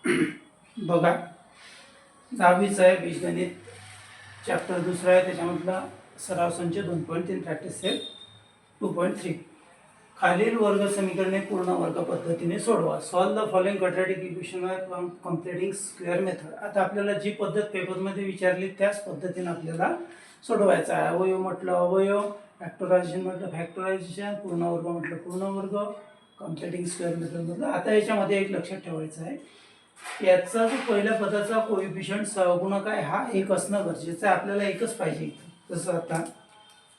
बघा, 10वीचा आहे बीजगणित चॅप्टर दुसरा आहे, त्याच्यामधला सराव संच 2.3 प्रॅक्टिस सेट 2.3. खालील वर्ग समीकरणे पूर्ण वर्ग पद्धतीने सोडवा. Solve the following quadratic equation by completing square method. आता आपल्याला जी पद्धत पेपरमध्ये विचारली त्याच पद्धतीने आपल्याला सोडवायचं आहे. अवयव म्हटलं अवयव, फॅक्टरायझेशन म्हटलं फॅक्टरायझेशन, पूर्ण वर्ग म्हटलं पूर्ण वर्ग, कम्प्लिटिंग स्क्वेअर मेथड म्हटलं. आता याच्यामध्ये एक लक्षात ठेवायचं आहे, याचा जो पहिल्या पदाचा कोएफिशियंट सहगुणक आहे हा एक असणं गरजेचं आहे. आपल्याला एकच पाहिजे इथं. जसं आता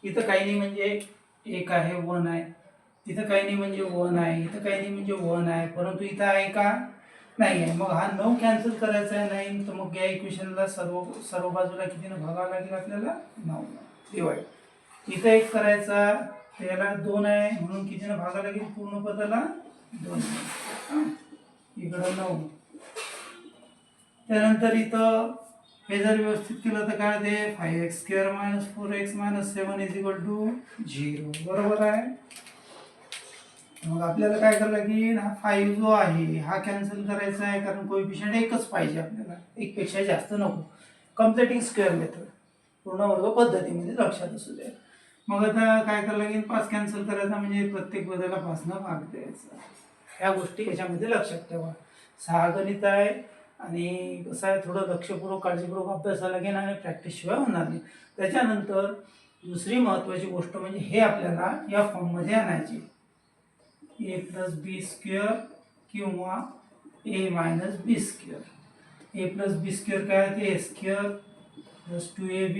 इथं काही नाही म्हणजे एक आहे, 1 आहे. तिथं काही नाही म्हणजे 1 आहे, इथं काही नाही म्हणजे 1 आहे, परंतु इथं आहे का? नाही आहे. मग हा 9 कॅन्सल करायचा आहे, नाही तर मग या इक्वेशनला सर्व बाजूला कितीनं भागावं लागेल आपल्याला? 9 डिवाइड. इथं एक करायचा, त्याला 2 आहे म्हणून कितीनं भागावं लागेल? पूर्ण पदाला 2. इकडं 9. त्यानंतर इथं हे जर व्यवस्थित केलं तर काय ते 5x² - 4x - 7 = 0. बरोबर आहे. मग आपल्याला काय करायला लागेल? हा 5 जो आहे हा कॅन्सल करायचा आहे, कारण कोएफिशियंट एकच पाहिजे आपल्याला, एक पेक्षा जास्त नको. कम्प्लिटिंग स्क्वेअर मेथड पूर्ण वर्ग पद्धतीमध्ये लक्षात असू द्या. मग आता काय करायला लागेल? 5 कॅन्सल करायचा म्हणजे प्रत्येक पदाला 5 न भाग द्यायचा. ह्या गोष्टी याच्यामध्ये लक्षात ठेवा. 6 गणित आहे आणि कसं आहे, थोडं लक्षपूर्वक काळजीपूर्वक अभ्यासाला लागेल आणि प्रॅक्टिस शिवाय होणार नाही. त्याच्यानंतर दुसरी महत्त्वाची गोष्ट म्हणजे हे आपल्याला या फॉर्ममध्ये आणायचे, a + b² किंवा a - b². a + b² काय ते a² + 2ab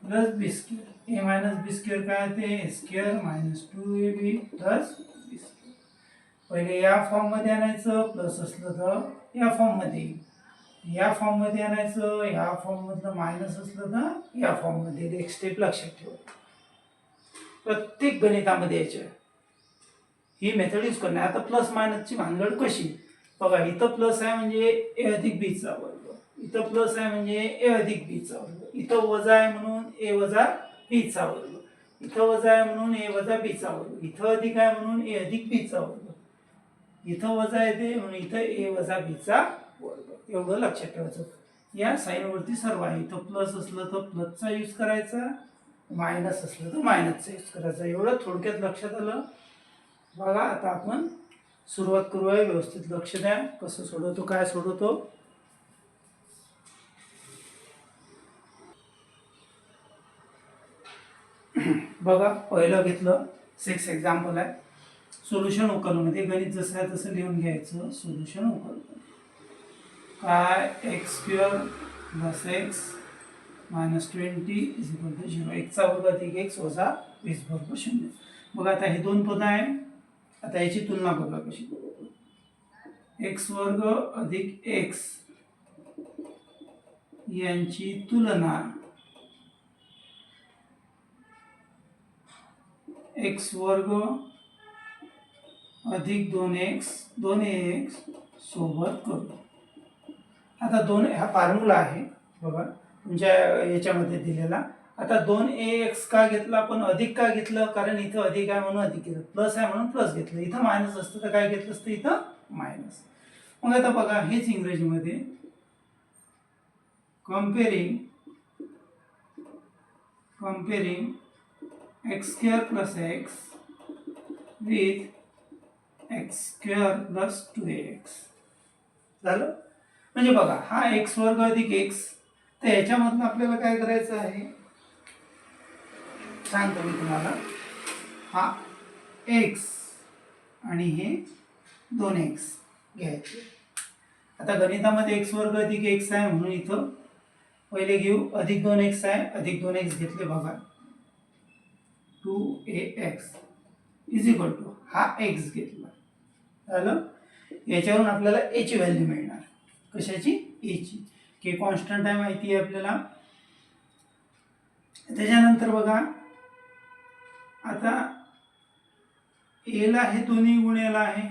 + b². a - b² काय ते a² - 2ab + b². पहिले या फॉर्म मध्ये आणायचं, प्लस असलं तर या फॉर्म मध्ये, या फॉर्म मध्ये आणायचं, या फॉर्म मधलं मायनस असलं तर या फॉर्म मध्ये. एक स्टेप लक्षात ठेवा प्रत्येक गणितामध्ये याच्या ही मेथड यूज करणे. आता प्लस मायनसची भानगड कशी? बघा, इथं प्लस आहे म्हणजे a + b चा वर्ग, इथं प्लस आहे म्हणजे a + b चा वर्ग, इथं वजा आहे म्हणून a - b चा वर्ग, इथं वजा आहे म्हणून a - b चा वर्ग, इथं अधिक आहे म्हणून a + b चा वर्ग, इथं वजा येते म्हणून इथं a - b चा वर्ग. एवढं लक्षात ठेवायचं. या साइन वरती सर्व आहे. इथं प्लस असलं तर प्लसचा यूज करायचा, मायनस असलं तर मायनसचा यूज करायचा. एवढं थोडक्यात लक्षात आलं. बघा, आता आपण सुरुवात करूया. व्यवस्थित लक्ष द्या, कसं सोडवतो, काय सोडवतो. बघा, पहिलं घेतलं 6 एक्झाम्पल आहे. सोल्युशन उकलमध्ये गणित जसं आहे तसं लिहून घ्यायचं. सोल्युशन उकल काय x² + x - 20 = 0. x चा वर्ग अधिक x वजा 20 बरोबर 0. बघा, आता हे दोन पद आहे. आता याची तुलना बघा कशी. x² अधिक x यांची तुलना x² अधिक 2ax सोबत करू. आता 2 हा फॉर्म्युला आहे बघा तुमच्या याच्यामध्ये दिलेला. आता 2ax का घेतला आपण, अधिक का घेतलं? कारण इथं अधिक आहे म्हणून अधिक घेतलं, प्लस आहे म्हणून प्लस घेतलं. इथं मायनस असतं तर काय घेतलं असतं? इथं मायनस. मग आता बघा, हेच इंग्रजीमध्ये comparing x² + x with x² + 2ax झालं. म्हणजे बघा, हा x² अधिक x, तर याच्यामधून आपल्याला काय करायचं आहे सांगतो मी तुम्हाला. हा x आणि हे 2x घ्यायचे. आता गणितामध्ये x² अधिक x आहे म्हणून इथं पहिले घेऊ. अधिक 2x आहे, अधिक 2x घेतले बघा, 2ax = हा x घेतला. झालं. याच्यावरून आपल्याला a ची व्हॅल्यू मिळणार. कशाची? a ची. k कॉन्स्टंट आहे माहिती आहे आपल्याला. त्याच्यानंतर बघा, आता a ला हे दोन्ही गुणेला आहे,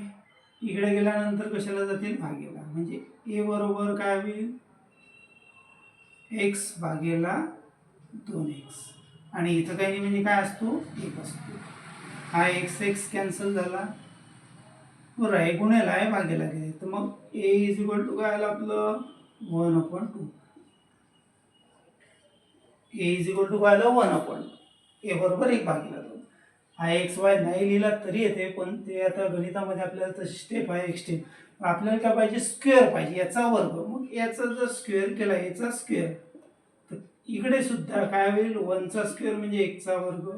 इकडे गेल्यानंतर कशाला जातील? भागेला. म्हणजे a बरोबर काय होईल? x भागेला 2x. आणि इथं काही नाही म्हणजे काय असतो? 1 असतो. हा x कॅन्सल झाला, बरं आहे गुणेला आहे भागेला गेले तर मग ए इज इक्वल टू काय आलं आपलं 1/2. ए इज इक्वल टू काय आलं 1/2. ए बरोबर 1/2. हा एक्स वाय नाही लिहिला तरी येते पण ते आता गणितामध्ये आपल्याला तशी स्टेप आहे एक स्टेप आपल्याला काय पाहिजे स्क्वेअर पाहिजे याचा वर्ग मग याचा जर स्क्वेअर केला याचा स्क्वेअर तर इकडे सुद्धा काय होईल 1चा स्क्वेअर म्हणजे 1चा वर्ग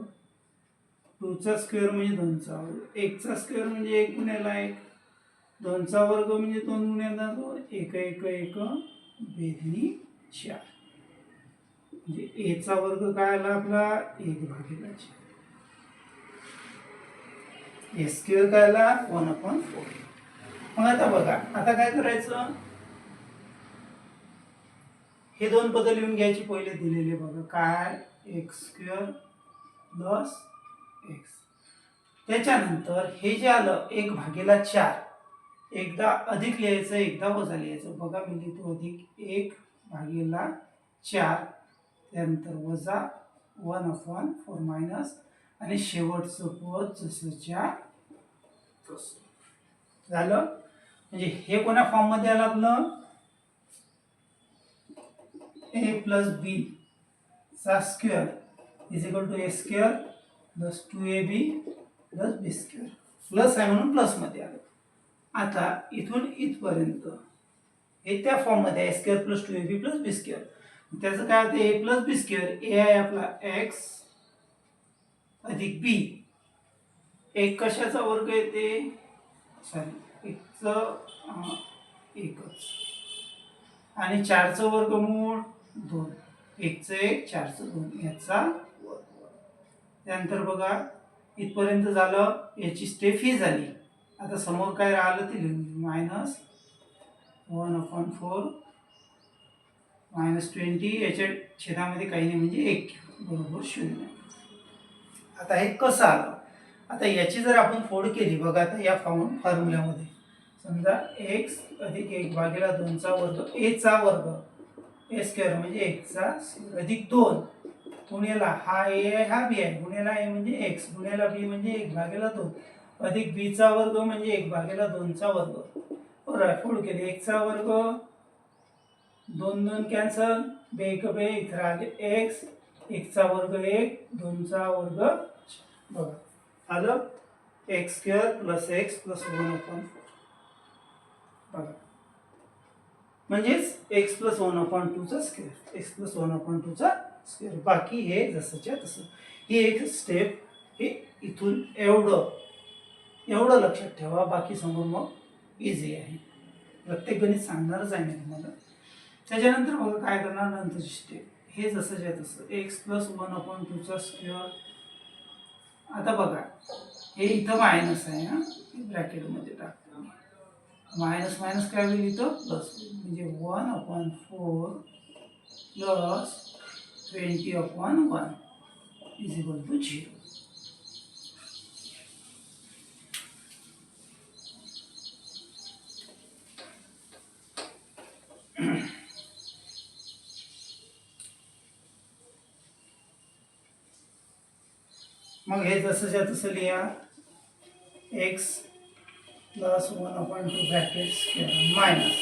2चा स्क्वेअर म्हणजे 2चा वर्ग 1चा स्क्वेअर म्हणजे 1 गुणिले 1 2चा वर्ग म्हणजे 2 गुणिले 2 1 1 1 बेदनी 4 म्हणजे एचा वर्ग काय आला आपला 1/4 ए स्क्वेअर काय आला 1/4. मग आता बघा आता काय करायचं हे दोन पद लिहून घ्यायची पहिले दिलेले बघा काय एक्स स्क्वेअर प्लस एक्स त्याच्यानंतर हे जे आलं 1/4 एकदा अधिक लिहायचं एकदा वजा लिहायचं बघा मी लिहितो अधिक 1/4 त्यानंतर वजा 1/4 मायनस आणि शेवटचं पद जसंच्या तसं झालं म्हणजे हे कोणा फॉर्म मध्ये आलं आपलं ए प्लस बी चा square is equal to a square plus 2ab plus b square plus आहे म्हणून प्लस मध्ये आलं. आता इथून इथपर्यंत हे त्या फॉर्म मध्ये आहे square plus 2ab plus b square त्याचं काय होतं ए प्लस बी स्क्वेअर ए आहे आपला एक्स अधिक बी एक कशाचा वर्ग येते सॉरी एकच आणि 4चं वर्गमूळ 2 1चं 1 4चं 2 याचा वर्ग त्यानंतर बघा इथपर्यंत झालं याची स्टेप ही झाली. आता समोर काय राहिलं ते लिहून मायनस 1/4 मायनस 20 याच्या छेदामध्ये काही नाही म्हणजे 1 बरोबर 0. आता हे कसं आलं आता याची जर आपण फोड केली बघा आता या फॉर्म्युल्यामध्ये समजा एक्स अधिक 1/2चा वर्ग ए चा वर्ग ए स्क्वेअर म्हणजे 1चा अधिक 2 गुणिला हा ए आहे हा बी आहे गुणिला ए म्हणजे एक्स गुणिला बी म्हणजे 1/2 अधिक बी चा वर्ग म्हणजे 1/2चा वर्ग बरोबर फोड केले 1चा वर्ग 2 2 कॅन्सल बे 1 बे इथं राहिले एक्स 1चा वर्ग 1 2चा वर्ग बघा आलं x square plus x plus 1/4 बघा म्हणजेच एक्स प्लस 1/2चा स्क्वेअर एक्स प्लस 1/2चा स्क्वेअर बाकी हे जसंच्या तसं ही एक स्टेप हे इथून एवढं लक्षात ठेवा बाकी समोर मग इझी आहे प्रत्येक गणित सांगणारच आहे मी तुम्हाला. त्याच्यानंतर बघा काय करणार नंतरची स्टेप हे जसंच्या तसं एक्स प्लस 1/2चा स्क्वेअर आता बघा हे इथं मायनस आहे हा ब्रॅकेटमध्ये टाकतो मायनस मायनस काय होईल इथं प्लस म्हणजे 1/4 प्लस 20/1 इज इक्वल टू 0. मग हे जसंच्या तसं लिहा x plus 1/2 bracket square minus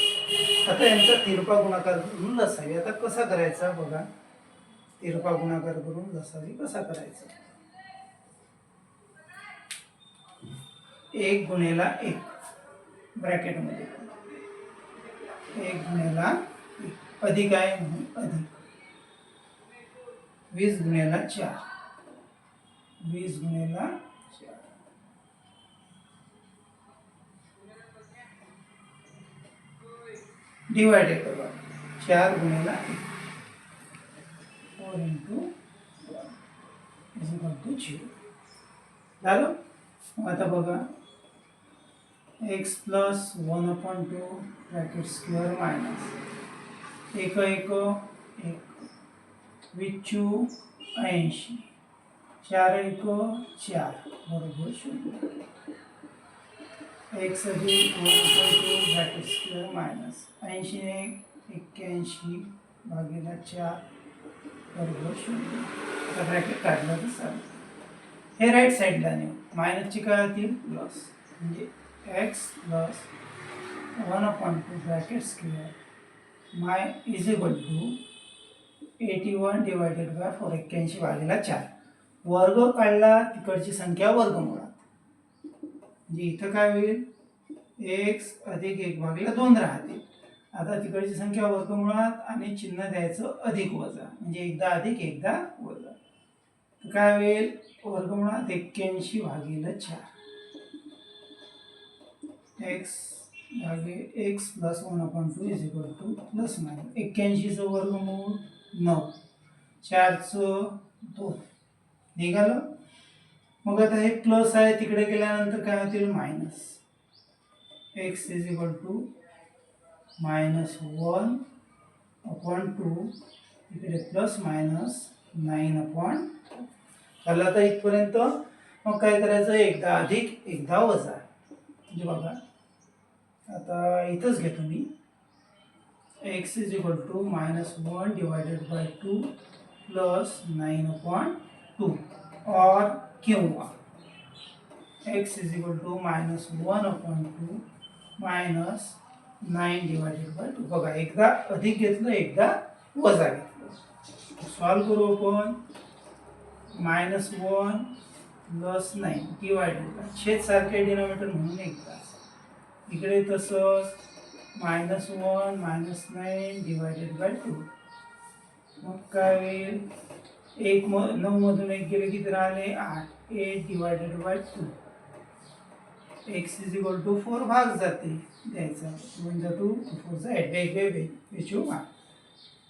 आता यांचा तिरपा गुणाकार करून लसावी आता कसा करायचा बघा तिरपा गुणाकार करून लसावी कसा करायचा 1 गुणिला 1 ब्रॅकेटमध्ये 1 गुणिला 1 अधिक आहे म्हणून अधिक 20 गुणिला 4 20 गुणिला 4 डिवाइडेड करा 4 गुणिला 1 4 into 1 is equal to 0 झालं. आता बघा x plus 1/2 bracket square minus 1 1 1 विचू 80 4 1 4 बरोबर 0 एक्स अधिक 1/2 ब्रॅकेट स्क्वेअर मायनस 80 81 भागिले 4 बरोबर 0 आता ब्रॅकेट काढलं तर चालेल. हे राईट साईडला नेऊ मायनसची काय होतील प्लस म्हणजे एक्स प्लस 1/2 ब्रॅकेट स्क्वेअर माय is equal to 81 divided by 4 81 भागिले 4 वर्ग काढला तिकडची संख्या वर्गमुळात म्हणजे इथं काय होईल एक्स अधिक 1 भागिले 2 राहते. आता तिकडची संख्या वर्गमुळात आणि चिन्ह द्यायचं अधिक वजा म्हणजे एकदा अधिक एकदा वजा काय होईल वर्गमुळात 81 भागिले 4 एक्स भागिले x plus 1/2 is equal to plus minus 81चं वर्गमूळ 9 4चं 2 निघालं. मग आता हे प्लस आहे तिकडे गेल्यानंतर काय होतील minus x is equal to -1/2 इकडे प्लस मायनस 9/2 झालं. आता इथपर्यंत मग काय करायचं एकदा अधिक एकदा वजा म्हणजे बघा आता इथंच घेतो मी x is equal to -1 divided by 2 plus 9/2 और किंवा x is equal to -1/2 minus 9 divided by 2 बघा एकदा अधिक घेतलं एकदा वजा घेतलं. सॉल्व करू आपण -1 प्लस 9 डिवायडेड बाय छेद सारखे डिनॉमिनेटर म्हणून एकदा इकडे तसंच -1 मायनस 9 डिवायडेड बाय 2 मग काय होईल 9 मधून 1 गेले किती राहिले 8 8 divided by 2 x is equal to 4 भाग जाते द्यायचा 1 जा 2 4 जा 8 वेगवेगळे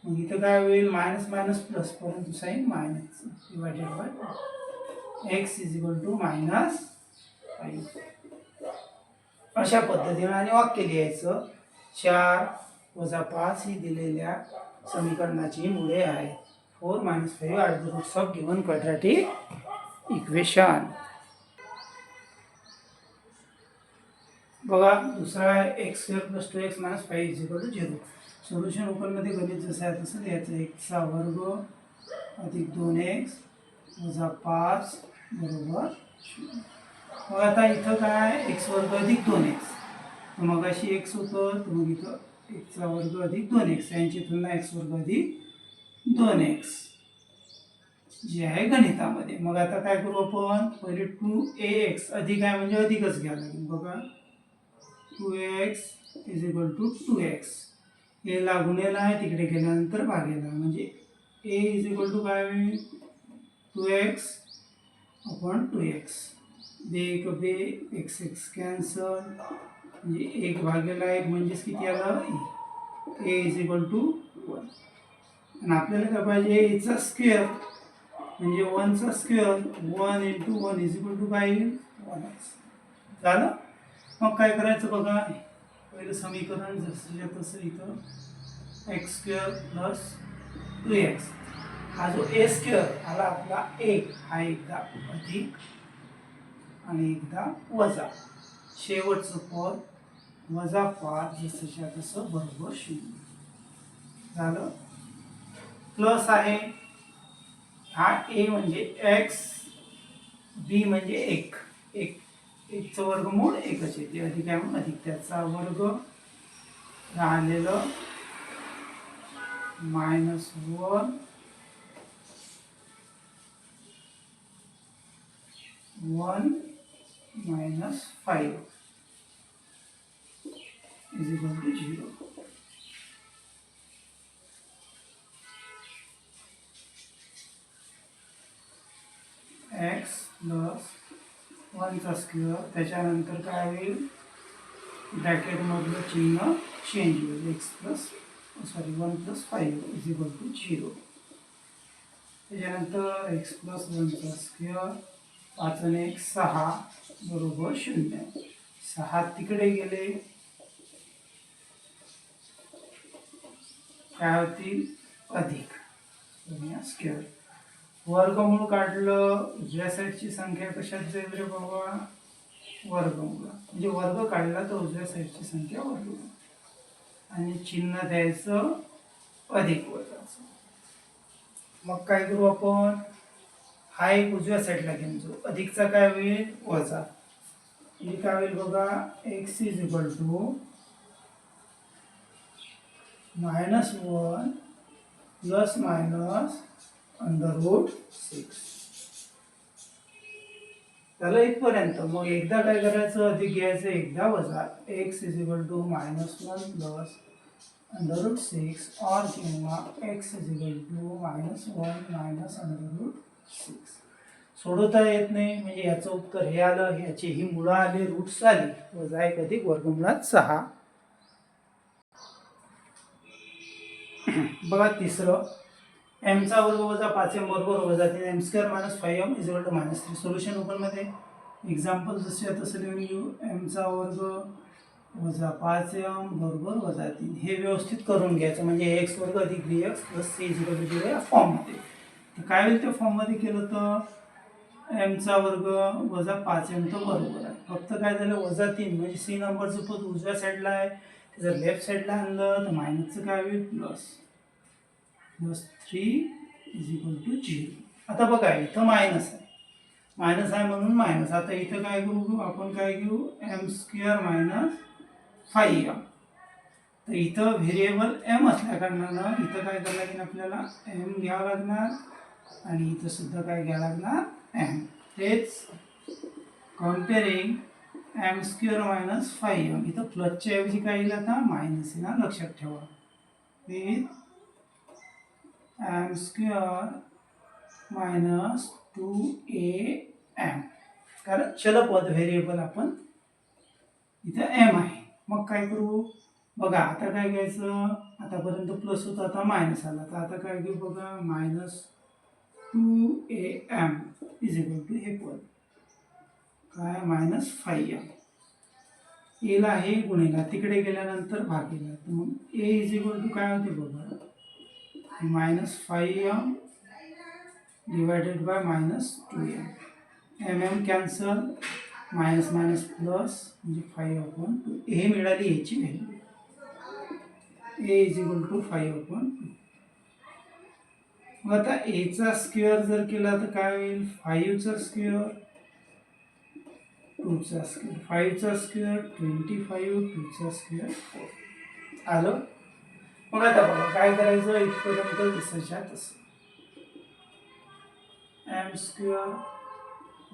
मग इथं काय होईल मायनस मायनस प्लस परंतु sign minus divided by x is equal to -5 अशा पद्धतीने आणि वाक्य लिहायचं 4 वजा 5 ही दिलेल्या समीकरणाची मुळे आहेत 4 - 5 are the roots of given quadratic equation. बघा दुसरा आहे x² + 2x - 5 = 0. सोल्युशन ओपनमध्ये गणित जसं आहे तसं लिहायचं x² अधिक 2x वजा 5 बरोबर 0. मग आता इथं काय x² अधिक 2x मग अशी x होतं तर मग इथं x² अधिक 2x यांची तुलना x² अधिक 2x जे आहे गणितामध्ये. मग आता काय करू आपण पहिले 2ax अधिक आहे म्हणजे अधिकच घ्यावं लागेल बघा 2x is equal to 2x हे लागूनेला आहे तिकडे गेल्यानंतर भागेला म्हणजे a इज इक्वल टू काय होईल 2x अपॉन 2x बे एक बे x x कॅन्सल म्हणजे 1 भागेला 1 म्हणजेच किती आलं a इज इक्वल टू 1 आणि आपल्याला काय पाहिजे याचा स्क्वेअर म्हणजे 1चा स्क्वेअर 1 × 1 इज इक्वल टू काय येईल 1x झालं. मग काय करायचं बघा पहिलं समीकरण जसं तसं इथं x² + 2x हा जो a² आला आपला 1 हा एकदा अधिक आणि एकदा वजा शेवटचं पद वजा 5 जसंच्या तसं बरोबर 0 झालं. प्लस आहे हा a म्हणजे x b म्हणजे 1 1चं वर्गमूळ 1च येते अधिक आहे म्हणून अधिक त्याचा वर्ग राहिलेलं -1 1 - 5 is equal to 0. x plus 1चा स्क्वेअर त्याच्यानंतर काय होईल ब्रॅकेटमधलं चिन्ह चेंज होईल 1 + 5 इज इक्वल टू 0. त्याच्यानंतर x प्लस 1चा स्क्वेअर 5 आणि 1 6 बरोबर 0 6 तिकडे गेले काय होतील अधिक स्क्वेअर वर्गमूळ काढलं उजव्या साईडची संख्या कशात जाईल रे बाबा वर्गमूळ म्हणजे वर्ग काढला तर उजव्या साईडची संख्या वर्गमूळ आणि चिन्ह द्यायचं अधिक वजाचं. मग काय करू आपण हा एक उजव्या साईडला घेऊन जाऊ अधिकचा काय होईल वजा हे काय होईल बघा, x is equal to -1 plus minus √6. त्याला इथपर्यंत. मग एकदा काय करायचं, अधिक घ्यायचं, एकदा वजा. X is equal to -1 plus √6 और किंवा x is equal to -1 minus √6. सोडवता येत नाही म्हणजे याचं उत्तर हे आलं, ह्याची ही मुळं आली, रूट्स आली. वजा 1 अधिक वर्गमुळात 6. बघा तिसरं, एमचा वर्ग वजा 5m बरोबर वजा 3 m² minus 5m is equal to -3. Solution ओपनमध्ये एक्झाम्पल जसे आहे तसं लिहून घेऊ. एमचा वर्ग वजा 5m बरोबर वजा 3. हे व्यवस्थित करून घ्यायचं म्हणजे x वर्ग अधिक bx plus c is equal to 0 या फॉर्ममध्ये. तर काय होईल त्या फॉर्ममध्ये केलं तर एमचा वर्ग वजा 5m तर बरोबर आहे. फक्त काय झालं, वजा 3 म्हणजे सी नंबरचं पद उजव्या साईडला आहे, जर लेफ्ट साईडला आणलं तर मायनसचं काय होईल, +3 इज इक्वल टू 0. आता बघा इथं मायनस आहे म्हणून मायनस. आता इथं काय करू आपण, काय घेऊ, m² मायनस 5m. तर इथं व्हेरिएबल m असल्या कारणानं इथं काय करायला लागेल आपल्याला, m घ्यावं लागणार आणि इथं सुद्धा काय घ्यावं लागणार, m. तेच कॉम्पेअरिंग m² मायनस 5m. इथं प्लसच्या ऐवजी काय येईल आता, मायनस आहे ना, लक्षात ठेवा. With m² minus 2am. कारण चलपद व्हेरिएबल आपण इथं m आहे. मग काय करू बघा, आता काय घ्यायचं, आतापर्यंत प्लस होता आता मायनस आला, तर आता काय घेऊ बघा, -2am इज इक्वल टू हे पद काय, -5m. एला हे गुणिला तिकडे गेल्यानंतर भागिला, तर मग a इज इक्वल टू काय होते बघा, -5m divided by -2m. mm cancel, minus minus plus म्हणजे 5/2. हे मिळाली याची value, a is equal to 5/2. मग आता एचा स्क्वेअर जर केला तर काय होईल, 5चा स्क्वेअर, 2चा स्क्वेअर, 5चा स्क्वेअर 25, 2चा स्क्वेअर 4. आलं. मग आता बघा काय करायचं, इथपर्यंत जसंच्या तसं m²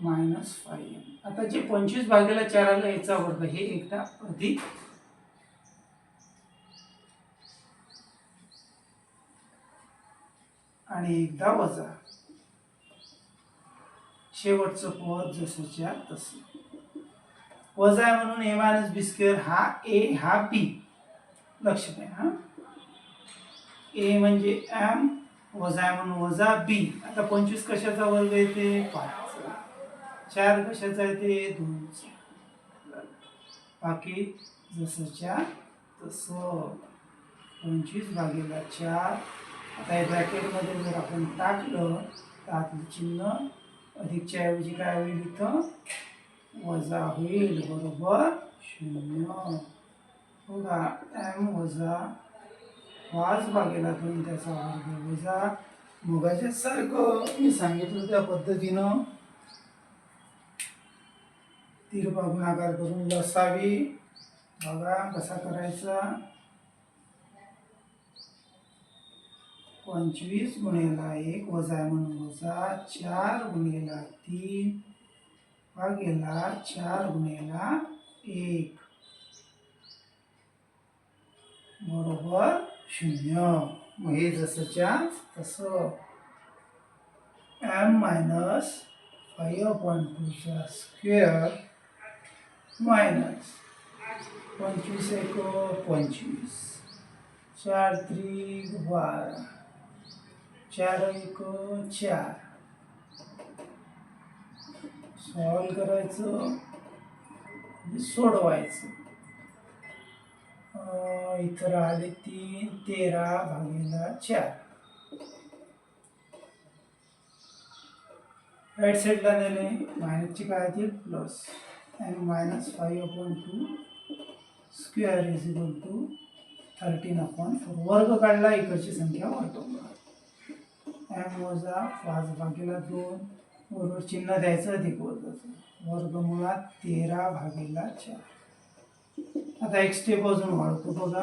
मायनस 5m. आता जे 25/4 आलं याचा वर्ग हे एकदा अधिक आणि एकदा वजा, शेवटचं पद जसंच्या तसं. वजा आहे म्हणून a मायनस b², हा a हा b, लक्ष द्या हा. a म्हणजे m, वजा आहे म्हणून वजा b. आता 25 कशाचा वर्ग येते, 5चा. 4 कशाचा येते, 2चा. बाकी जसंच्या तसं 25/4. आता या ब्रॅकेटमध्ये जर आपण टाकलं तर आतलं चिन्ह अधिकच्या ऐवजी काय होईल, इथं वजा होईल, बरोबर 0. बघा m वजा 5/2 त्याचा वर्ग वजा मुगाच्या सारखं मी सांगितलं त्या पद्धतीनं तिरपा गुणाकार करून लसावी. बघा कसा करायचा, 25 गुणिला 1 वजा आहे म्हणून वजा, 4 गुणिला 3 भागिला 4 गुणिला 1 बरोबर 0. मग हे जसंच्या तसं m minus 5/2चा square minus 25 × 25, 4 × 3 = 12, 4 × 1 = 4. Solve करायचं म्हणजे सोडवायचं. इथं राहिले 3, 13/4. राईट साईडला नेले, मायनसची काय येतील प्लस, आणि -5/2 स्क्वेअर इज इक्वल टू 13/4. वर्ग काढला, इकडची संख्या वर्गवला. m वजा 5/2 बरोबर चिन्ह द्यायचं अधिक वजाचं वर्गमुळात 13/4. आता एक स्टेप अजून वाढवतो बघा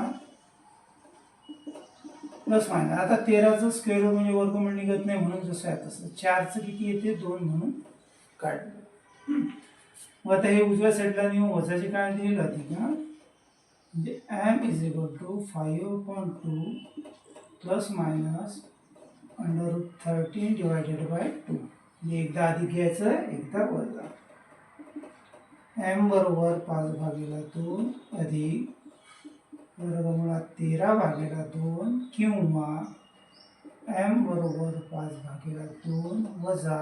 प्लस मायनस. आता 13चं स्क्वेअर रूट म्हणजे वर्गमूळ निघत नाही म्हणून जसं आहे तसं 4चं किती येते 2 म्हणून काढलं. मग आता हे उजव्या साईडला नेऊन वजाचे काय देईल अधिक म्हणजे m is equal to 5/2 plus minus √13 divided by 2. म्हणजे एकदा अधिक घ्यायचं एकदा वजा. m बरोबर 5/2 अधिक वर्गमुळात 13/2 किंवा m बरोबर 5/2 वजा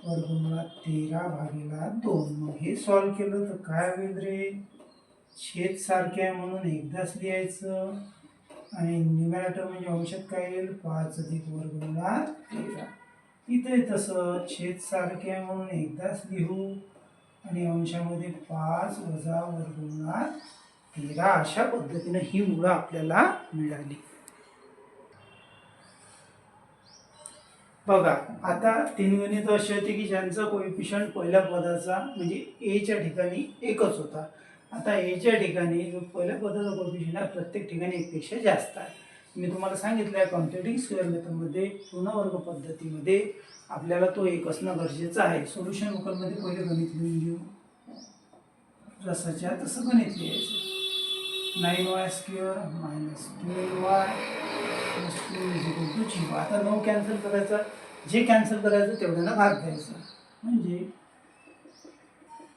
वर्गमुळात 13/2. मग हे सॉल्व केलं तर काय होईल रे छेद सारखे आहे म्हणून एकदाच लिहायचं आणि न्यूमरेटर म्हणजे अंशात काय येईल 5 अधिक वर्गमुळात 13. इथे तसं छेद सारखे आहे म्हणून एकदाच लिहू आणि अंशामध्ये 5 वजा वर्गमुळात 13. अशा पद्धतीने ही मुळं आपल्याला मिळाली. बघा आता तीन गणित अशी होती की ज्यांचा कोएफिशियंट पहिल्या पदाचा म्हणजे एच्या ठिकाणी एकच होता. आता एच्या ठिकाणी जो पहिल्या पदाचा कोएफिशियंट आहे प्रत्येक ठिकाणी एकपेक्षा जास्त आहे. मी तुम्हाला सांगितलं आहे कॉम्प्युटिंग स्क्वेअर मेथडमध्ये पूर्णवर्ग पद्धतीमध्ये आपल्याला तो एक असणं गरजेचं आहे. सोल्युशन वोकलमध्ये पहिले गणित लिहून घेऊ. जसंच्या तसं गणित लिहायचं. 9y² - 12y + 2 = 0. आता 9 कॅन्सल करायचं जे कॅन्सल करायचं तेवढ्याला भाग द्यायचा म्हणजे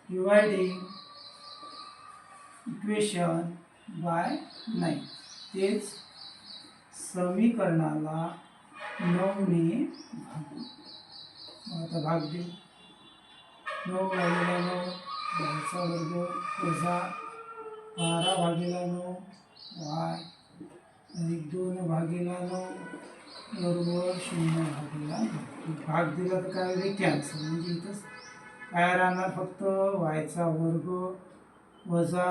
डिवायडिंग इक्वेशन बाय 9. तेच समीकरणाला 9 ने भागू. आता भाग देऊ. 9 × 9 y² वजा 12/9 y अधिक 2/9 बरोबर 0/9. भाग दिला तर काय होईल कॅन्सल म्हणजे इथंच काय राहणार फक्त y² वजा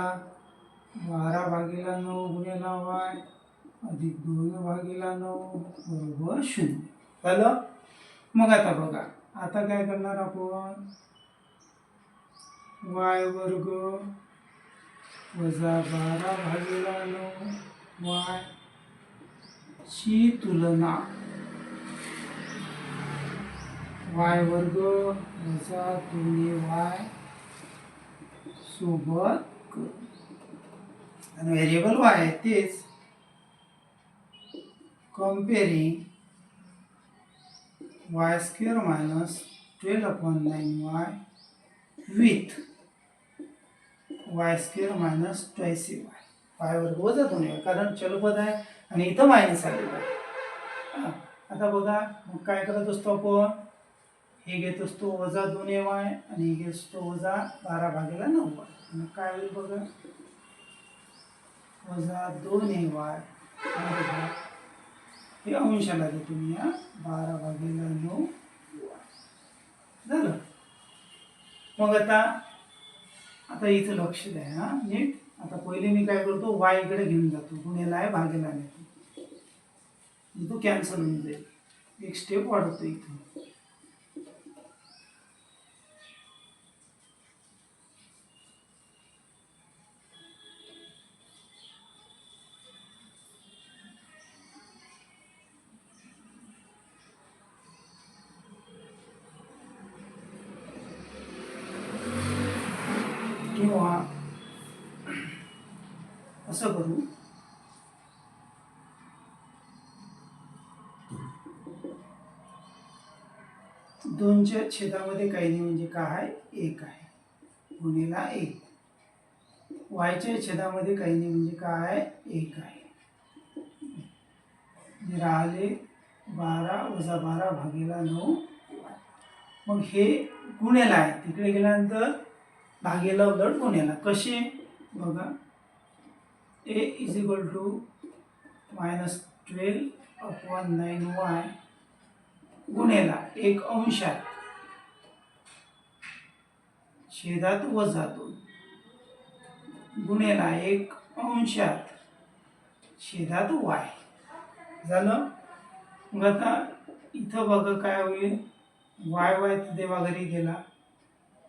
12/9 गुणिले y अधिक 2/9 बरोबर 0 झालं. मग आता बघा आता काय करणार आपण y² वजा 12/9 y ची तुलना y² वजा 2y सोबत करू आणि व्हेरिएबल y आहे तेच कंपेअरिंग y² - 12/9y with y² - 2y. y² वजा 2y कारण चलपद आहे आणि इथं मायनस आलेलं आहे. आता बघा मग काय करत असतो आपण हे घेत असतो वजा 2ay आणि हे घेत असतो वजा 12/9y. मग काय होईल बघा वजा 2ay हे अंशाला घेतो मी 12/9 झालं. मग आता इथं लक्ष द्या नीट. आता पहिले मी काय करतो y इकडे घेऊन जातो गुणिले आहे भागिले नेतो तो कॅन्सल होऊन जाईल. एक स्टेप वाढवतो इथं किंवा असं करू 2च्या छेदामध्ये काही नाही म्हणजे काय 1 आहे गुणिले 1. yच्या छेदामध्ये काही नाही म्हणजे काय 1 आहे. राहिले 12 वजा 12/9. मग हे गुणिले आहे तिकडे गेल्यानंतर भागेला उलट गुणिला कसे बघा a is equal to -12/9y गुणिला 1 अंशात छेदात वजा 2 गुणिला 1 अंशात छेदात y झालं. मग आता इथं बघा काय होईल वाय वाय देवाघरी गेला,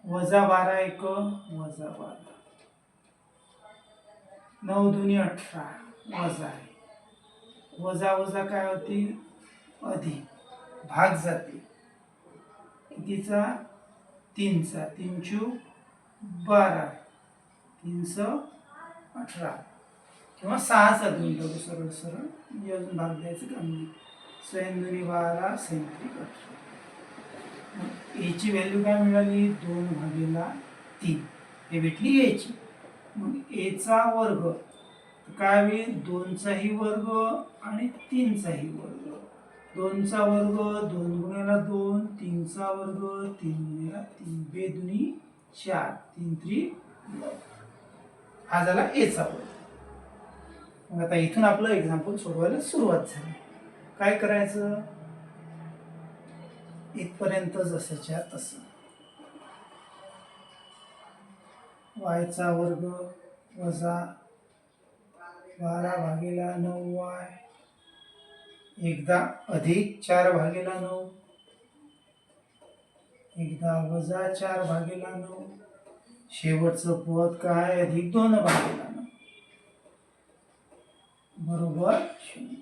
-12 एक -12, 9 दुनी 18 वजा आहे, वजा वजा काय होती अधिक, भाग जाते कितीचा 3चा, 3 चूक 12, 318 किंवा 6चा 2 टाकू सरळ सरळ, म्हणजे अजून भाग द्यायचं काम नाही. 6 दुनी 12, 6 त्रिक 18. एची व्हॅल्यू काय मिळाली 2/3 हे भेटली एची. मग एचा वर्ग काय होईल 2चाही वर्ग आणि 3चाही वर्ग. 2चा वर्ग 2 गुणिला 2, 3चा वर्ग 3 गुणिला 3, 2 दुनी 4, 3 त्रिक 9. हा झाला एचा वर्ग. मग आता इथून आपलं एक्झाम्पल सोडवायला सुरुवात झाली. काय करायचं इथपर्यंत जसंच्या तसं. वायचा वर्ग वजा 12/9y एकदा अधिक 4/9, एकदा वजा 4/9, शेवटचं पद काय अधिक 2/9 बरोबर 0.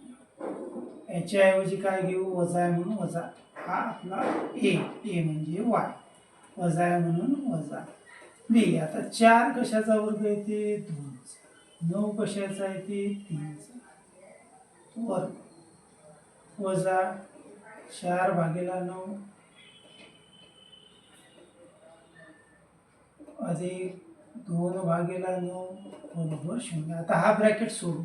याच्याऐवजी काय घेऊ वजा आहे म्हणून वजा, हा आपला ए म्हणजे वाय, वजा आहे म्हणून वजा बी. आता 4 कशाचा वर्ग येते 2चा, 9 कशाचा येते 3चा वर्ग, वजा 4/9 अधिक 2/9 बरोबर 0. आता हा ब्रॅकेट सोडू,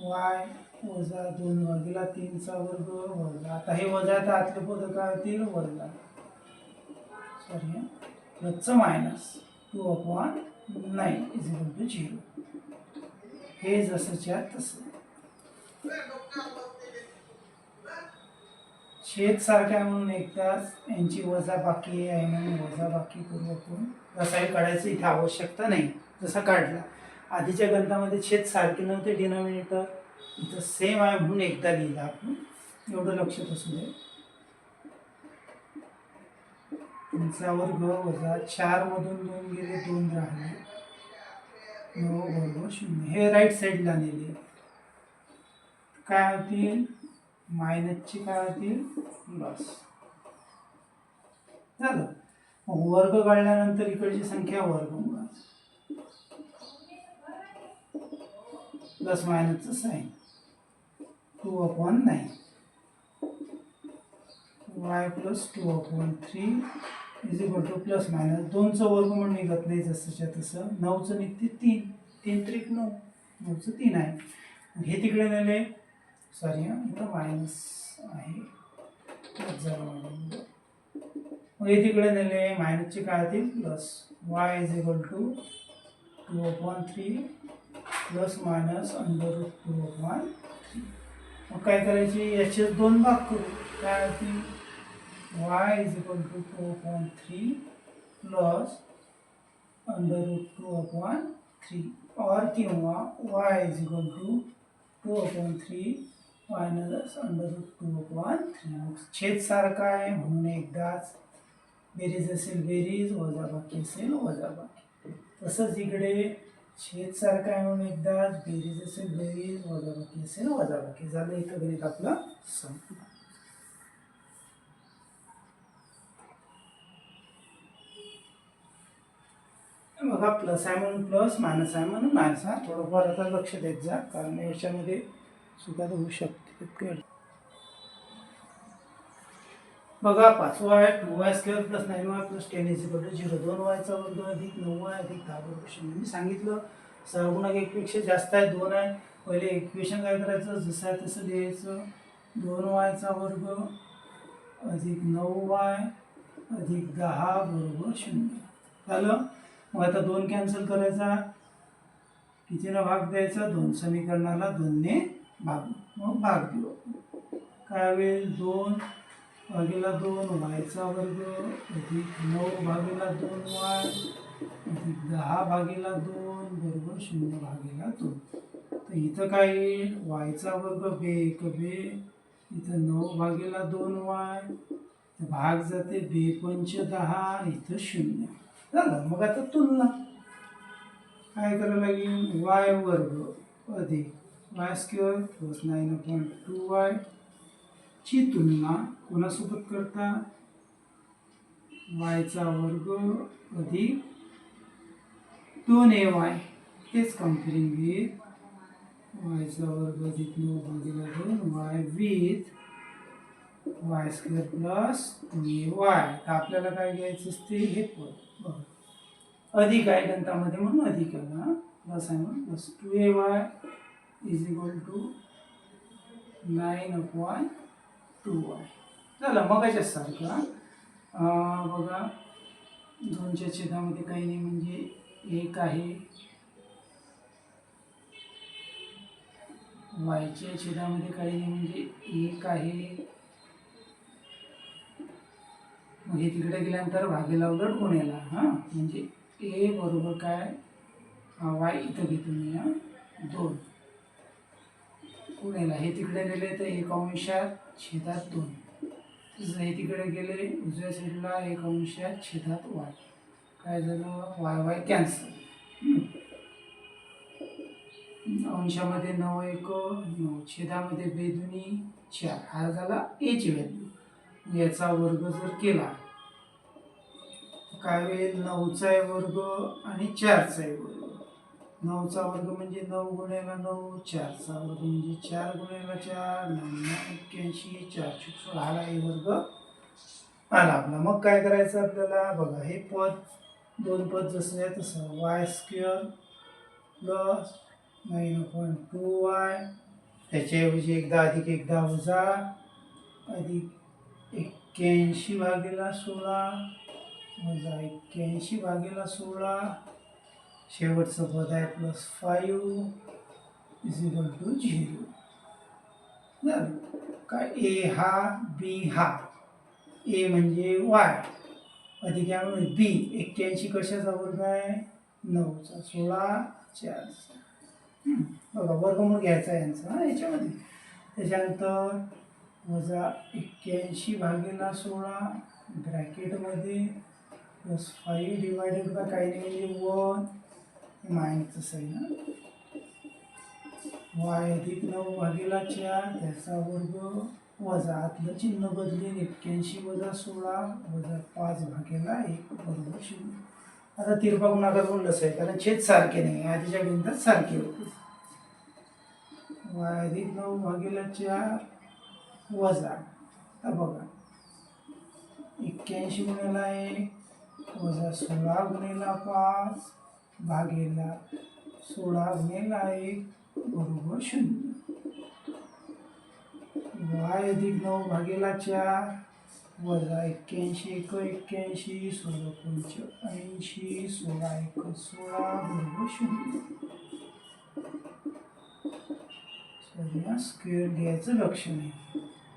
वाय वजा 2/3चा वर्ग वजा, आता हे वजा तर आतले पद काय होतील वजा, सॉरी प्लसचं मायनस 2/9 = 0. हे जसंच्या तसं. छेद सारखा आहे म्हणून एकदाच यांची वजा बाकी आहे म्हणून वजा बाकी करू आपण. जसाही काढायचं इथे आवश्यकता नाही, जसा काढला. आधीच्या गणितामध्ये छेद सारखे नव्हते डिनॉमिनेटर, इथं सेम आहे म्हणून एकदा लिहिलं आपण, एवढं लक्षात असू दे. 3चा वर्ग वजा 4 मधून 2 गेले 2 राहिले, 9 बरोबर 0. हे राईट साईडला नेले काय होतील मायनसची काय होतील प्लस झालं. मग वर्ग काढल्यानंतर इकडची संख्या वर्गमुळात प्लस मायनसचं साईन 2/9 y + 2/3 = प्लस मायनस 2चं वर्गमूळ निघत नाही जसंच्या तसं, 9चं निघते 3, 3 त्रिक 9, 9चं 3 आहे. हे तिकडे नेले, सॉरी इथं मायनस आहे मग हे तिकडे नेले, मायनसचे काय होतील प्लस, y = 2/3 प्लस मायनस √2/3. मग काय करायचे याचे 2 भाग करू, काय होतील y = 2/3 प्लस √2/3 और किंवा y = 2/3 मायनस √2/3. छेद सारखा आहे म्हणून एकदाच, बेरीज असेल बेरीज, वजाबाकी असेल वजाबाकी. तसंच इकडे छेद सारखा आहे म्हणून एकदाच, बेरीज असेल बेरीज, वजाबाकी असेल वजाबाकी. झालं इथं गणित आपलं संपलं. बघा प्लस आहे म्हणून प्लस, मायनस आहे म्हणून मायनस. हा थोडंफार आता लक्ष देत जा, कारण याच्यामध्ये सुद्धा होऊ शकते. बघा 5वा आहे 2y² + 9y + 10 = 0. 2y चा वर्ग अधिक 9y अधिक 10 बरोबर 0. मी सांगितलं 6 × 1 पेक्षा जास्त आहे 2 आहे. पहिले इक्वेशन काय करायचं जसं आहे तसं लिहायचं, 2y चा वर्ग अधिक 9y अधिक 10 बरोबर 0 झालं. मग आता 2 कॅन्सल करायचा, कितीनं भाग द्यायचा 2 समीकरणाला 2ने भाग, मग भाग देऊ. काय होईल 2/2 y चा वर्ग अधिक 9/2y अधिक 10/2 बरोबर 0/2. तर इथं काय येईल y चा वर्ग बे 1 बे इथं 9/2y, भाग जाते 2×5 इथं 0 झालं. मग आता तुलना काय करावं लागेल, y² अधिक y² प्लस 9/2y ची तुलना कोणासोबत करता, y² अधिक 2ay, तेच कम्पेरिंग विथ y² अधिक 9/2y with y² plus 2ay. तर आपल्याला काय घ्यायचं असते, हे पद बघा अधिक आहे गणितामध्ये म्हणून अधिक आला, प्लस आहे म्हणून plus 2ay is equal to 9/2y झालं. मग सारखं बघा 2च्या छेदामध्ये काही नाही म्हणजे 1 आहे, yच्या छेदामध्ये काही नाही म्हणजे 1 आहे. मग हे तिकडे गेल्यानंतर भागेला उलट गुणेला, म्हणजे a बरोबर काय, y इथं घेतो मी 2 गुणेला, हे तिकडे गेले तर 1/2 हे तिकडे गेले उजव्या साईडला 1/2 y, काय झालं y कॅन्सल. अंशामध्ये 9 1 9, छेदामध्ये 2 4, हा झाला a ची व्हॅल्यू. याचा वर्ग जर केला काय होईल, 9चा वर्ग आणि 4चा वर्ग. 9चा वर्ग म्हणजे 9 गुणिले 9, 4चा वर्ग म्हणजे 4 गुणिले 4, 9 81, 4 16, हा वर्ग आला आपला. मग काय करायचं आपल्याला बघा, हे पद 2 पद जसं आहे तसं y² प्लस 9/2y, त्याच्याऐवजी एकदा अधिक एकदा वजा, अधिक 81/16 वजा 81/16, शेवटचं पद आहे प्लस 5 इज इक्वल टू 0. काय ए हा बी हा, ए म्हणजे y अधिक आहे म्हणजे बी. 81 कशाचा वर्ग आहे, 9चा, 16 4चा. बघा वर्गमूळ घ्यायचा आहे यांचा याच्यामध्ये. त्याच्यानंतर वजा 81/16 ब्रॅकेटमध्ये प्लस 5 डिवायडेड बाय काही नाही म्हणजे 1 मायनसचं साईन, y अधिक 9/4 त्याचा वर्ग वजा, आतलं चिन्ह बदलेल 81 वजा 16 वजा 5/1 बरोबर 0. आता तिरपा गुणाकार बोललंच आहे कारण छेद सारखे नाही, आधीच्या गणितात सारखे होते. y अधिक 9/4 वजा, आता बघा 81 गुणिला 1 वजा 16 गुणिला 5 भागेला 16 गुणिला 1 बरोबर 0. y अधिक 9/4 वजा 81 1 81 16 पंच 80 16 1 16 बरोबर 0. स्क्वेअर घ्यायचं लक्ष नाही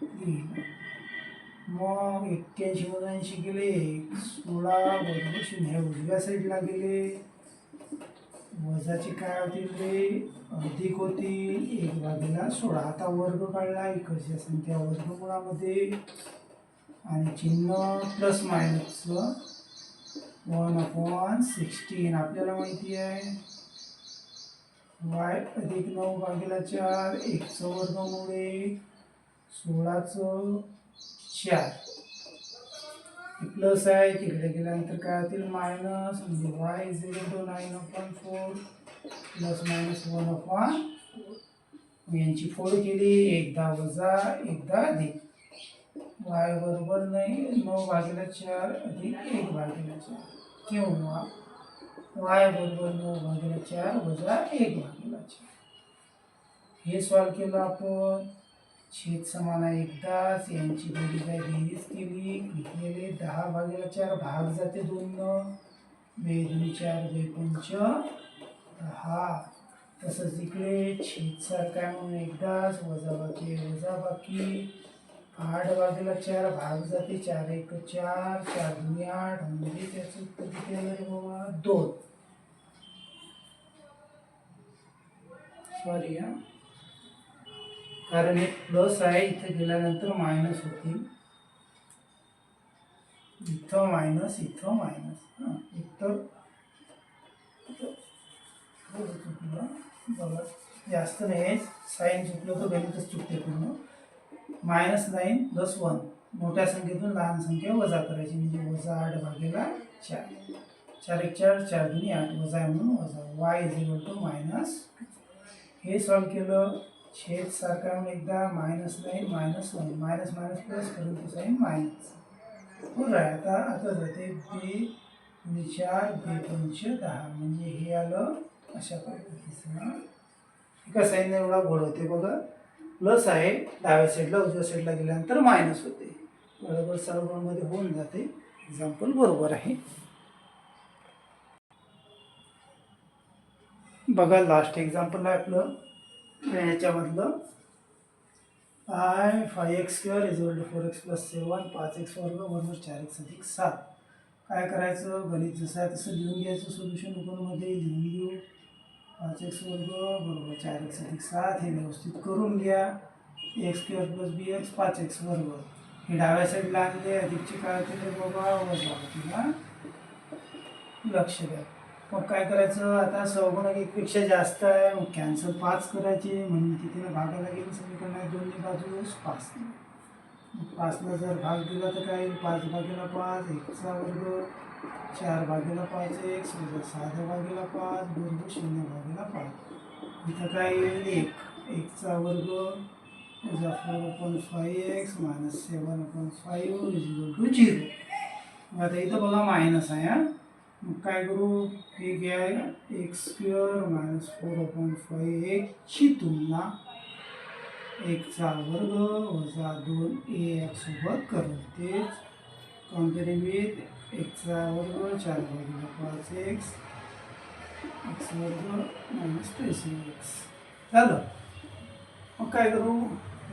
लिहिलं. मग 81 मधून 80 गेले 16 बरोबर 0, हे उजव्या साईडला गेले. वजाचे काय होतील ते अधिक होतील 1/16. आता वर्ग काढला इकडच्या संख्या वर्गमुळामध्ये आणि चिन्ह प्लस मायनसचं 1/16. आपल्याला माहिती आहे y अधिक 9/4 1चं वर्गमूळ 16चं 4, प्लस आहे तिकडे गेल्यानंतर काय होतील मायनस, म्हणजे y is equal to 9/4 plus minus 1/4. यांची फोड केली, एकदा वजा एकदा अधिक, y बरोबर नाही 9/4 अधिक 1/4 किंवा y बरोबर 9/4 वजा 1/4. हे सॉल्व केलं आपण, छेद समान आहे एकदाच, यांची बेरीज आहे बेरीज केली, घेतलेले 10/4 भाग जाते 2 2 4 2 5 10. तसंच इकडे छेद सारखा आहे म्हणून एकदाच, वजाबाकी वजाबाकी 8/4 भाग जाते 4 1 4 4 2 8, म्हणजे त्याचं उत्तर किती आलं रे बाबा 2. सॉरी कारण हे प्लस आहे, इथं गेल्यानंतर मायनस होतील, इथं मायनस इथं मायनस. हां इथं चुकलं बघा, जास्त नाही, साईन चुकलं तर गणितच चुकते पूर्ण. -9 + 1, मोठ्या संख्येतून लहान संख्या वजा करायची, म्हणजे -8/4. 4 1 4, 4 2 8, वजा आहे म्हणून वजा. y -, हे सॉल्व केलं, छेद सारखा म्हणून एकदा -9 -1, मायनस मायनस प्लस, परंतु साईन मायनस. बरं आहे, आता जाते b4 b5 10, म्हणजे हे आलं अशा पद्धतीचं. एका साईन एवढा घोळ होते बघा, प्लस आहे डाव्या साईडला, उजव्या साईडला गेल्यानंतर मायनस होते, बरोबर सर्वांमध्ये होऊन जाते. एक्झाम्पल बरोबर आहे. बघा लास्ट एक्झाम्पल आहे आपलं याच्यामधलं. I5x² = 4x + 7, 5x² = 4x + 7. काय करायचं, गणित जसं आहे तसं लिहून घ्यायचं, सोल्युशन ओपनमध्ये लिहून घेऊ. 5x² = 4x + 7, हे व्यवस्थित करून घ्या. x² + bx 5x², हे डाव्या साईडला आणले, अधिकचे काय होते बाबा, वजा होतील. लक्ष द्या. मग काय करायचं, आता सहगुणक 1 पेक्षा जास्त आहे, मग कॅन्सल 5 करायचे, म्हणजे कितीनं भागायला गेलं समीकरण, 2न्ही बाजूस 5. 5नं जर भाग दिला तर काय येईल, 5/5, x² 4/5x, 6/5 बरोबर 0/5. इथं काय येईल, 1 x² 4/5x - 7/5 = 0. आता इथं बघा मायनस आहे. हां मग काय करू, हे घ्या, x² - 4/5x ची तुलना x² - 2ax सोबत करू. तेच कॉम्पेअरिंग with x² 4/5x x² - 2cx. झालं. मग काय करू,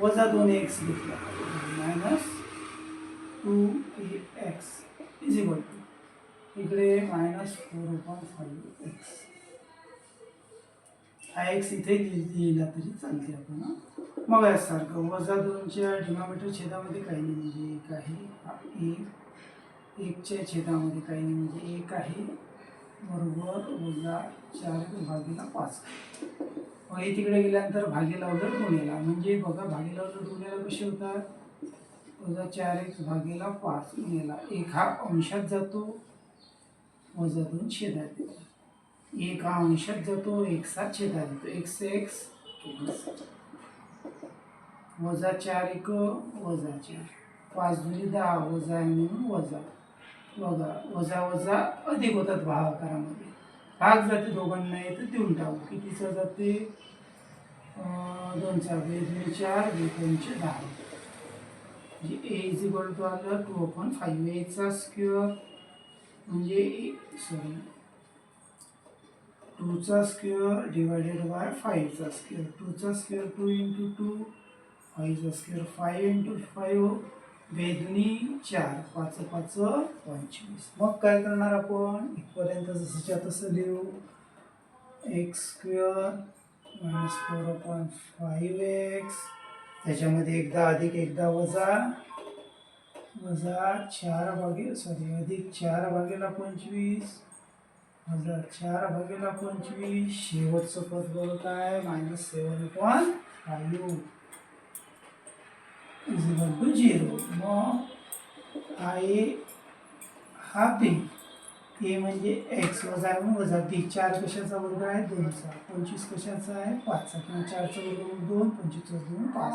-2ax घेतला, -2ax = इकडे -4/5x. हा x इथे लिहिला तरी चालते आपण. मग यासारखं -2च्या डिनॉमिनेटर छेदामध्ये काही नाही, म्हणजे 1 आहे, 1च्या छेदामध्ये काही नाही, म्हणजे 1 आहे, बरोबर -4/5. मग हे तिकडे गेल्यानंतर भागीला उलट गुणेला, म्हणजे बघा भागीला उलट गुणेला कसे होतात, -4x/5 गुणेला 1 हा अंशात जातो, -2 छेदात येतो, 1 हा अंशात जातो, 1 हा छेदात येतो, x x -4 1 -4, 5 2 10, वजा आहे म्हणून वजा. बघा वजा वजा अधिक होतात भागाकारामध्ये, भाग जाते दोघांना येतं, देऊन टाकू. कितीचा जाते, 2चा, 2 4 2 10, म्हणजे a आलं 2/5. a चा स्क्वेअर म्हणजे 2चा स्क्वेअर डिवायडेड बाय 5चा स्क्वेअर. 2चा स्क्वेअर 2 × 2, 5चा स्क्वेअर 5 × 5, 2 4, 5 5 25. मग काय करणार आपण, इथपर्यंत जसंच्या तसं लिहू. x² - 4/5x, त्याच्यामध्ये एकदा अधिक एकदा वजा, अधिक 4/25 वजा 4/25, शेवटचं पद बघ काय, -7/5 = 0. मग हा a हा b, a म्हणजे x वजा आहे म्हणून वजा b. 4 कशाचा वर्ग आहे, 2चा. 25 कशाचा आहे, 5चा, किंवा 4चा वर्ग 2, 25 2 5,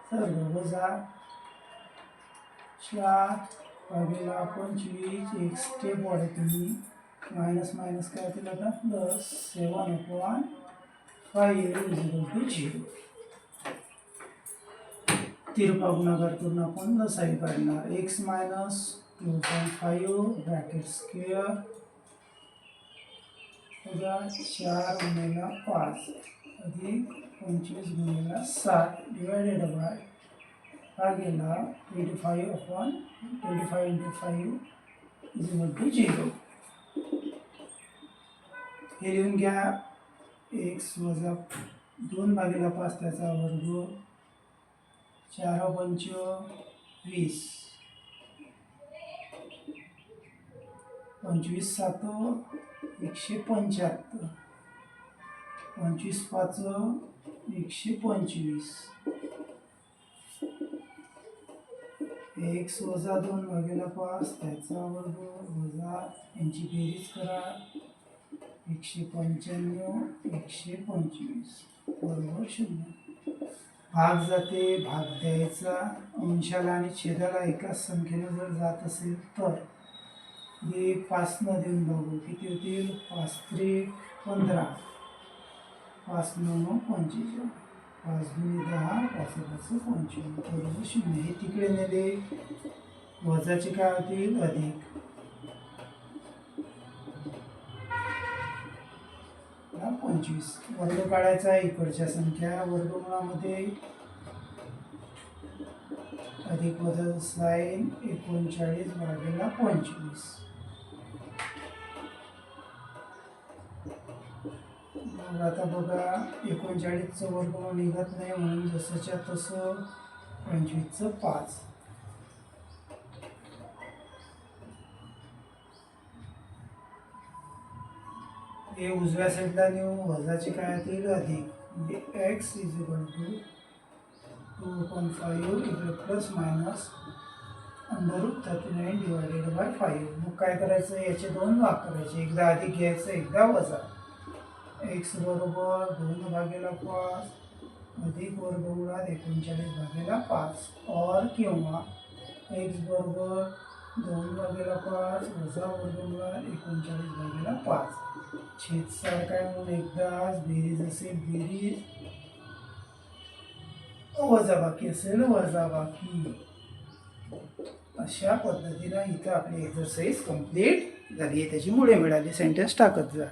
सर्व वजा 4/25. एक स्टेप वाढे तुम्ही, मायनस मायनस काय होतील आता, +7/5 = 0. तिरपा गुणाकार करून आपण लसाही काढणार. x - 2/5 ब्रॅकेट स्क्वेअर वजा 4/5 अधिक 25/7 डिवायडेड बाय भागेला 25/25 × 5 = 0. हे लिहून घ्या, x - 2/5 त्याचा वर्ग, 4×5 = 20, 25×7 = 175, 25×5 = 125, x - 2/5 त्याचा वर्ग वजा यांची बेरीज करा, 195, 125 बरोबर 0. भाग जाते, भाग द्यायचा, अंशाला आणि छेदाला एकाच संख्येनं जर जात असेल तर 5 न देऊन बघू किती होतील, 5×3 = 15, 5×9 = 45, 5×2 = 10, 5×5 = 25 बरोबर 0. हे तिकडे नेले, वजाचे काय होतील, अधिक, 25. वर्ग काढायचा, इकडच्या संख्या वर्गमुळामध्ये अधिक वजा साईन 39/25. मग आता बघा 39चं वर्गमूळ निघत नाही म्हणून जसंच्या तसं 25चं 5. हे उजव्या साईडला नेऊ, वजाचे काय होतील, अधिक, म्हणजे x = 2.5 इकडे प्लस मायनस √39/5. मग काय करायचं, याचे 2 भाग करायचे, एकदा अधिक घ्यायचं, एकदा वजा. x = 2/5 अधिक वर्गमुळात 39/5 और किंवा x = 2/5 वजा वर्गमुळात 39/5. छेद सारखा आहे म्हणून एकदाच, बेरीज असेल बेरीज, वजाबाकी असेल वजाबाकी. अशा पद्धतीनं इथं आपली एक्सरसाइज कंप्लीट झाली आहे. त्याची मुळे मिळाली. सेंटेन्स टाकत जा.